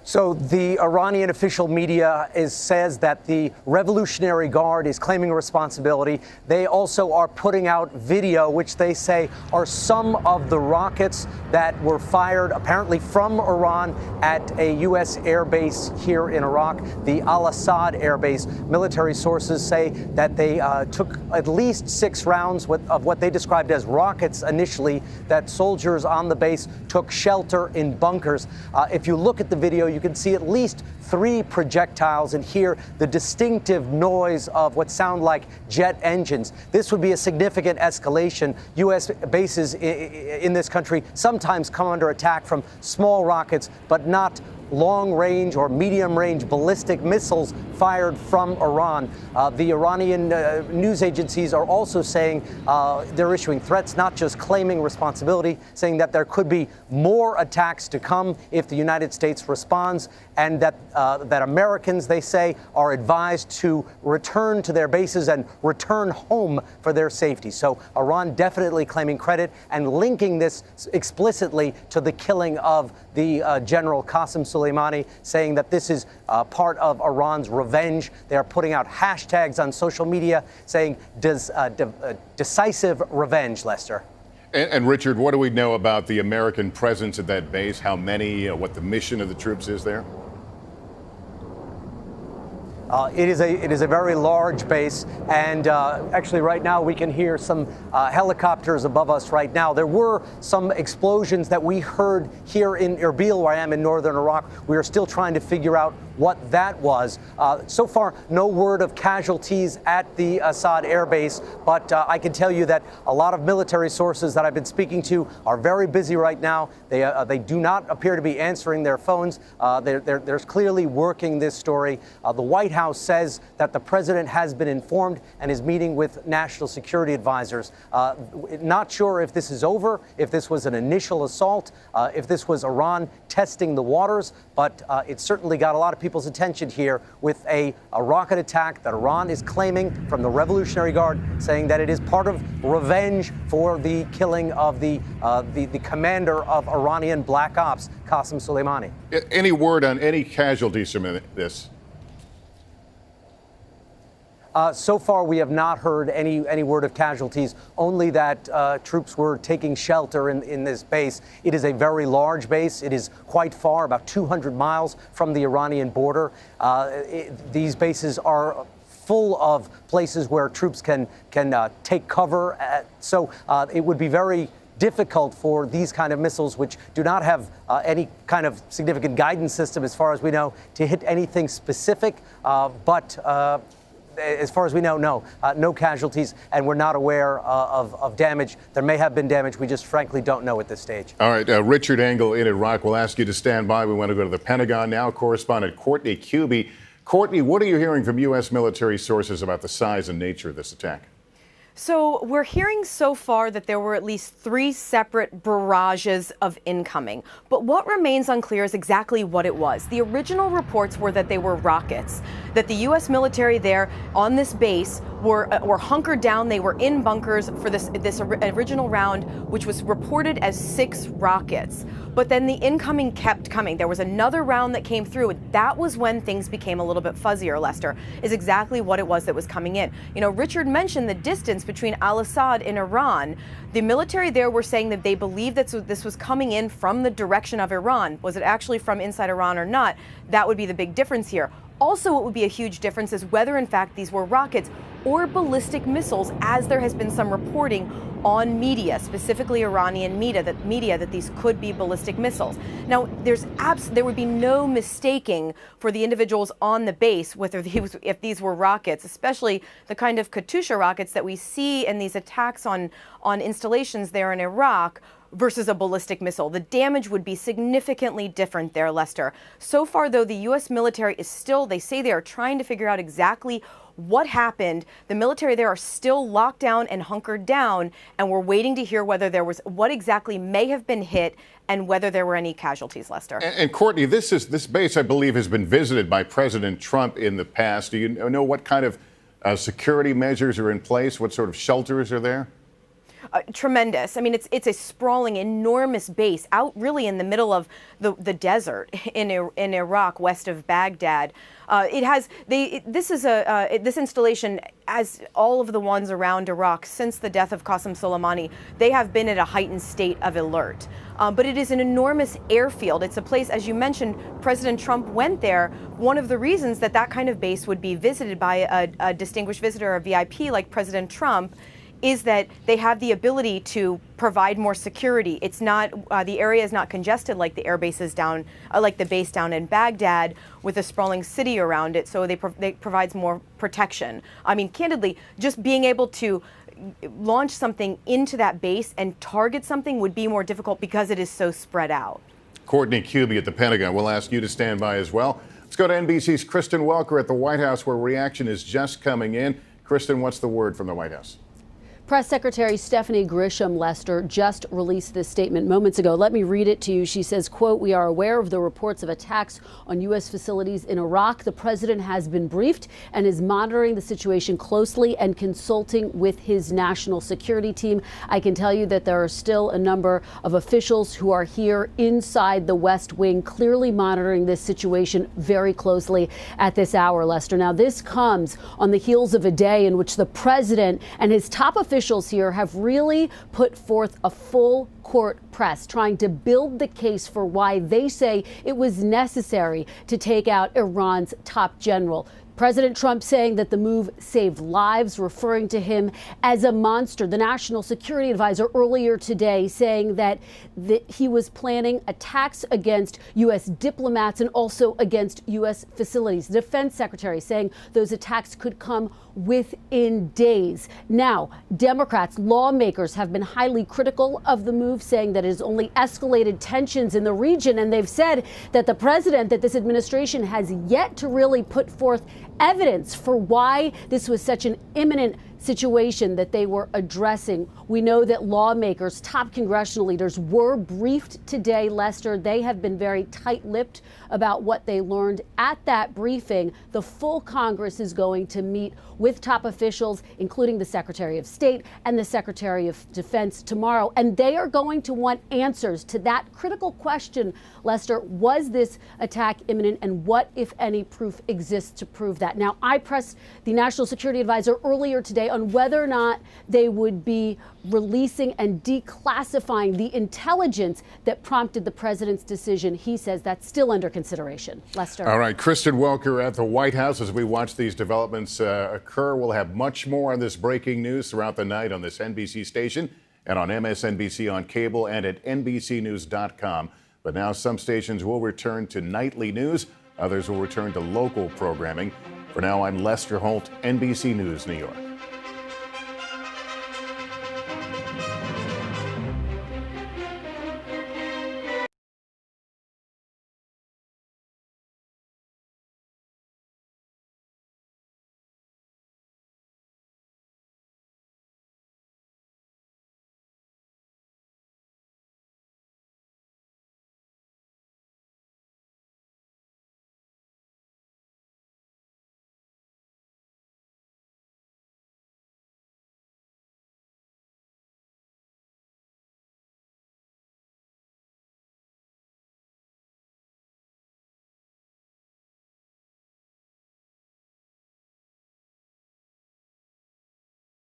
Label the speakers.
Speaker 1: So the Iranian official media says that the Revolutionary Guard is claiming responsibility. They also are putting out video, which they say are some of the rockets that were fired apparently from Iran at a U.S. airbase here in Iraq, the Al-Assad airbase. Military sources say that they took at least 6 rounds of what they described as rockets initially, that soldiers on the base took shelter in bunkers. If you look at the video, you can see at least 3 projectiles and hear the distinctive noise of what sound like jet engines. This would be a significant escalation. U.S. bases in this country sometimes come under attack from small rockets, but not long-range or medium-range ballistic missiles fired from Iran. The Iranian news agencies are also saying they're issuing threats, not just claiming responsibility, saying that there could be more attacks to come if the United States responds, and that Americans, they say, are advised to return to their bases and return home for their safety. So Iran definitely claiming credit and linking this explicitly to the killing of the General Qasem Soleimani, saying that this is part of Iran's revenge. They are putting out hashtags on social media saying decisive revenge, Lester.
Speaker 2: And Richard, what do we know about the American presence at that base? How many, what the mission of the troops is there?
Speaker 1: It is a very large base, and actually right now we can hear some helicopters above us right now. There were some explosions that we heard here in Erbil, where I am in northern Iraq. We are still trying to figure out what that was. So far, no word of casualties at the Assad Air Base, but I can tell you that a lot of military sources that I've been speaking to are very busy right now. They do not appear to be answering their phones. They're clearly working this story. The White House says that the president has been informed and is meeting with national security advisors. Not sure if this is over, if this was an initial assault, if this was Iran testing the waters, but it certainly got a lot of people's attention here with a rocket attack that Iran is claiming from the Revolutionary Guard, saying that it is part of revenge for the killing of the commander of Iranian Black Ops, Qasem Soleimani.
Speaker 2: Any word on any casualties from this?
Speaker 1: So far, we have not heard any word of casualties, only that troops were taking shelter in this base. It is a very large base. It is quite far, about 200 miles from the Iranian border. These bases are full of places where troops can take cover. So it would be very difficult for these kind of missiles, which do not have any kind of significant guidance system, as far as we know, to hit anything specific. But as far as we know, no casualties, and we're not aware of damage. There may have been damage. We just frankly don't know at this stage.
Speaker 2: All right. Richard Engel in Iraq. We'll ask you to stand by. We want to go to the Pentagon now. Correspondent Courtney Cubie. Courtney, what are you hearing from U.S. military sources about the size and nature of this attack?
Speaker 3: So we're hearing so far that there were at least 3 separate barrages of incoming. But what remains unclear is exactly what it was. The original reports were that they were rockets, that the U.S. military there on this base were hunkered down. They were in bunkers for this original round, which was reported as 6 rockets. But then the incoming kept coming. There was another round that came through. That was when things became a little bit fuzzier, Lester, is exactly what it was that was coming in. You know, Richard mentioned the distance between Al-Assad and Iran. The military there were saying that they believed that this was coming in from the direction of Iran. Was it actually from inside Iran or not? That would be the big difference here. Also, what would be a huge difference is whether, in fact, these were rockets or ballistic missiles, as there has been some reporting on media, specifically Iranian media, that these could be ballistic missiles. Now, there would be no mistaking for the individuals on the base if these were rockets, especially the kind of Katyusha rockets that we see in these attacks on installations there in Iraq, versus a ballistic missile. The damage would be significantly different there, Lester. So far, though, the U.S. military is still, they say they are trying to figure out exactly what happened. The military there are still locked down and hunkered down, and we're waiting to hear whether there was, what exactly may have been hit and whether there were any casualties, Lester.
Speaker 2: And Courtney, this base, I believe, has been visited by President Trump in the past. Do you know what kind of security measures are in place? What sort of shelters are there?
Speaker 3: tremendous. I mean, it's a sprawling, enormous base out really in the middle of the desert in Iraq, west of Baghdad. This installation, as all of the ones around Iraq since the death of Qasem Soleimani, they have been at a heightened state of alert. But it is an enormous airfield. It's a place, as you mentioned, President Trump went there. One of the reasons that kind of base would be visited by a distinguished visitor, a VIP like President Trump, is that they have the ability to provide more security. It's not the area is not congested like the air bases down, like the base down in Baghdad, with a sprawling city around it. So they provides more protection. I mean, candidly, just being able to launch something into that base and target something would be more difficult because it is so spread out.
Speaker 2: Courtney Kube at the Pentagon. We'll ask you to stand by as well. Let's go to NBC's Kristen Welker at the White House, where reaction is just coming in. Kristen, what's the word from the White House?
Speaker 4: Press Secretary Stephanie Grisham, Lester, just released this statement moments ago. Let me read it to you. She says, quote, "We are aware of the reports of attacks on U.S. facilities in Iraq. The president has been briefed and is monitoring the situation closely and consulting with his national security team. I can tell you that there are still a number of officials who are here inside the West Wing, clearly monitoring this situation very closely at this hour, Lester." Now, this comes on the heels of a day in which the president and his top officials here have really put forth a full court press, trying to build the case for why they say it was necessary to take out Iran's top general. President Trump saying that the move saved lives, referring to him as a monster. The national security advisor earlier today saying that he was planning attacks against U.S. diplomats and also against U.S. facilities. The defense secretary saying those attacks could come within days. Now, Democrats, lawmakers have been highly critical of the move, saying that it has only escalated tensions in the region. And they've said that the president, that this administration has yet to really put forth evidence for why this was such an imminent situation that they were addressing. We know that lawmakers, top congressional leaders, were briefed today, Lester. They have been very tight-lipped about what they learned at that briefing. The full Congress is going to meet with top officials, including the Secretary of State and the Secretary of Defense tomorrow. And they are going to want answers to that critical question, Lester. Was this attack imminent, and what, if any, proof exists to prove that? Now, I pressed the National Security Advisor earlier today on whether or not they would be releasing and declassifying the intelligence that prompted the president's decision. He says that's still under consideration. Lester. All
Speaker 2: right, Kristen Welker at the White House. As we watch these developments occur, we'll have much more on this breaking news throughout the night on this NBC station and on MSNBC on cable and at NBCnews.com. But now some stations will return to nightly news. Others will return to local programming. For now, I'm Lester Holt, NBC News, New York.